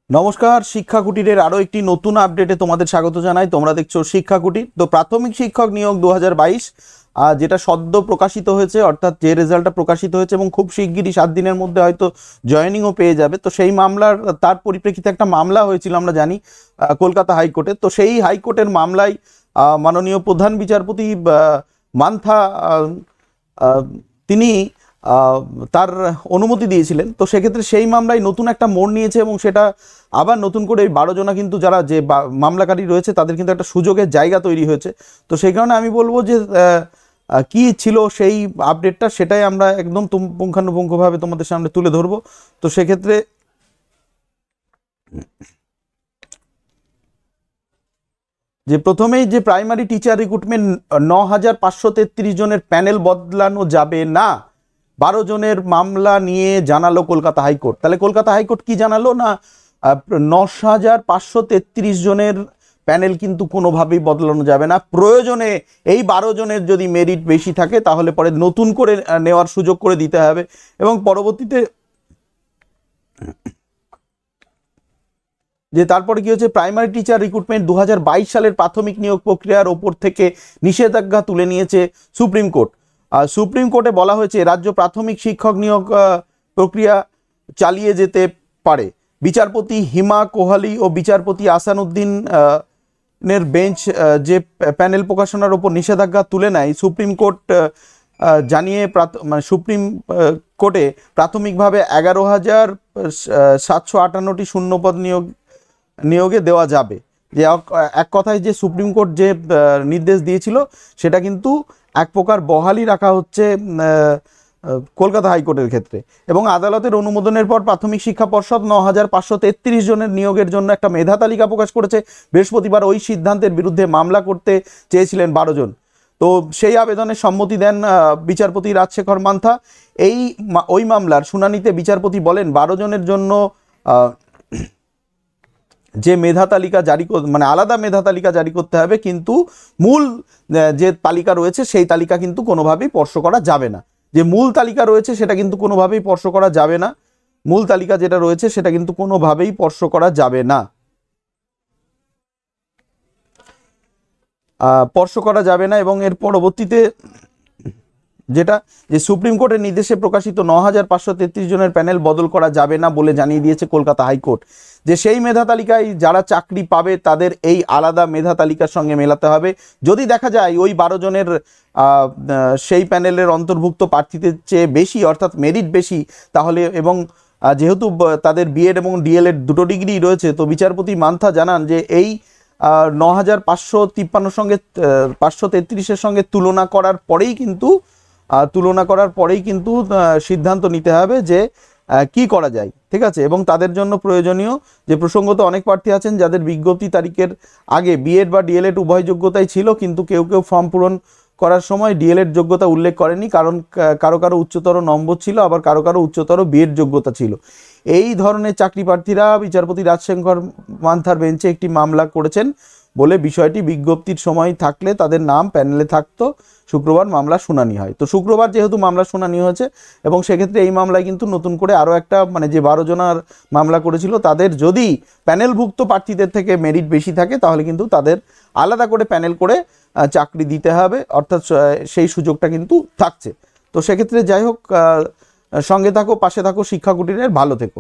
নমস্কার, শিক্ষা কুটিরের আরো একটি নতুন আপডেটে তোমাদের স্বাগত জানাই। তোমরা দেখছো শিক্ষা কুটির। তো প্রাথমিক শিক্ষক নিয়োগ 2022 যেটা সদ্য প্রকাশিত হয়েছে, অর্থাৎ যে রেজাল্টটা প্রকাশিত হয়েছে এবং খুব শিগগিরই 7 দিনের মধ্যে হয়তো জয়েনিংও পেয়ে যাবে। তো সেই মামলার তার পরিপ্রেক্ষিতে একটা মামলা হয়েছিল আমরা জানি কলকাতা হাইকোর্টে। তো সেই হাইকোর্টের মামলায় মাননীয় প্রধান বিচারপতি মান্থা তিনি তার অনুমতি দিয়েছিলেন। তো সেক্ষেত্রে সেই মামলায় নতুন একটা মোড় নিয়েছে এবং সেটা আবার নতুন করে 12 জনা কিন্তু যারা যে মামলাকারী রয়েছে তাদের কিন্তু একটা সুযোগের জায়গা তৈরি হয়েছে। তো সেই কারণে আমি বলবো যে কি ছিল সেই আপডেটটা, সেটাই আমরা একদম পুঙ্খানুপুঙ্খভাবে তোমাদের সামনে তুলে ধরবো। তো সেক্ষেত্রে যে প্রথমেই যে প্রাইমারি টিচার রিক্রুটমেন্ট 9533 জনের প্যানেল বদলানো যাবে না, 12 জনের মামলা নিয়ে জানালো কলকাতা হাইকোর্ট। তাহলে কলকাতা হাইকোর্ট কি জানালো না, 9533 জনের প্যানেল কিন্তু কোনোভাবেই বদলানো যাবে না। প্রয়োজনে এই 12 জনের যদি মেরিট বেশি থাকে তাহলে পরে নতুন করে নেওয়ার সুযোগ করে দিতে হবে। এবং পরবর্তীতে যে তারপরে কি হচ্ছে, প্রাইমারি টিচার রিক্রুটমেন্ট 2022 সালের প্রাথমিক নিয়োগ প্রক্রিয়ার ওপর থেকে নিষেধাজ্ঞা তুলে নিয়েছে সুপ্রিম কোর্ট। সুপ্রিম কোর্টে বলা হয়েছে রাজ্য প্রাথমিক শিক্ষক নিয়োগ প্রক্রিয়া চালিয়ে যেতে পারে। বিচারপতি হিমা কোহালি ও বিচারপতি আসানুদ্দিন এর বেঞ্চ যে প্যানেল প্রকাশনার ওপর নিষেধাজ্ঞা তুলে নেয়, সুপ্রিম কোর্ট জানিয়ে সুপ্রিম কোর্টে প্রাথমিকভাবে 11,758টি শূন্যপদ নিয়োগে দেওয়া যাবে। যে এক কথায় যে সুপ্রিম কোর্ট যে নির্দেশ দিয়েছিল সেটা কিন্তু এক প্রকার বহালি রাখা হচ্ছে কলকাতা হাইকোর্টের ক্ষেত্রে। এবং আদালতের অনুমোদনের পর প্রাথমিক শিক্ষা পর্ষদ 9533 জনের নিয়োগের জন্য একটা মেধা তালিকা প্রকাশ করেছে। বৃহস্পতিবার ওই সিদ্ধান্তের বিরুদ্ধে মামলা করতে চেয়েছিলেন 12 জন। তো সেই আবেদনে সম্মতি দেন বিচারপতি রাজশেখর মান্থা। ওই মামলার শুনানিতে বিচারপতি বলেন 12 জনের জন্য যে মেধা তালিকা জারি আলাদা মেধা তালিকা জারি করতে হবে, কিন্তু মূল যে তালিকা রয়েছে সেই তালিকা কিন্তু কোনোভাবেই স্পর্শ করা যাবে না। যে মূল তালিকা রয়েছে সেটা কিন্তু কোনোভাবেই স্পর্শ করা যাবে না। মূল তালিকা যেটা রয়েছে সেটা কিন্তু কোনোভাবেই স্পর্শ করা যাবে না, স্পর্শ করা যাবে না। এবং এর পরবর্তীতে যেটা যে সুপ্রিম কোর্টের নির্দেশে প্রকাশিত 9533 জনের প্যানেল বদল করা যাবে না বলে জানিয়ে দিয়েছে কলকাতা হাইকোর্ট। যে সেই মেধা তালিকায় যারা চাকরি পাবে তাদের এই আলাদা মেধা তালিকার সঙ্গে মেলাতে হবে। যদি দেখা যায় ওই 12 জনের সেই প্যানেলের অন্তর্ভুক্ত প্রার্থীদের চেয়ে বেশি, অর্থাৎ মেরিট বেশি, তাহলে এবং যেহেতু তাদের বিএড এবং ডিএলএড দুটো ডিগ্রি রয়েছে, তো বিচারপতি মান্থা জানান যে এই 9553 সঙ্গে 533-এর সঙ্গে তুলনা করার পরেই কিন্তু সিদ্ধান্ত নিতে হবে যে কি করা যায়, ঠিক আছে। এবং তাদের জন্য প্রয়োজনীয় যে প্রসঙ্গত অনেক প্রার্থী আছেন যাদের বিজ্ঞপ্তি তারিখের আগে বিএড বা ডিএলএড উভয় যোগ্যতাই ছিল, কিন্তু কেউ ফর্ম পূরণ করার সময় ডিএলএড যোগ্যতা উল্লেখ করেনি, কারণ কারো উচ্চতর নম্বর ছিল, আবার কারো উচ্চতর বিএড যোগ্যতা ছিল। এই ধরনের চাকরি প্রার্থীরা বিচারপতি রাজশেখর মান্থার বেঞ্চে একটি মামলা করেছেন বলে বিষয়টি বিজ্ঞপ্তির সময় থাকলে তাদের নাম প্যানেলে থাকতো। শুক্রবার মামলা শুনানি হয়। তো শুক্রবার যেহেতু মামলা শুনানি হয়েছে এবং সেক্ষেত্রে এই মামলায় কিন্তু নতুন করে আরও একটা যে 12 জনার মামলা করেছিল তাদের যদি প্যানেলভুক্ত প্রার্থীদের থেকে মেরিট বেশি থাকে তাহলে কিন্তু তাদের আলাদা করে প্যানেল করে চাকরি দিতে হবে, অর্থাৎ সেই সুযোগটা কিন্তু থাকছে। তো সেক্ষেত্রে যাই হোক, সঙ্গে থাকো, পাশে থাকো, শিক্ষা কুটিরের ভালো থেকো।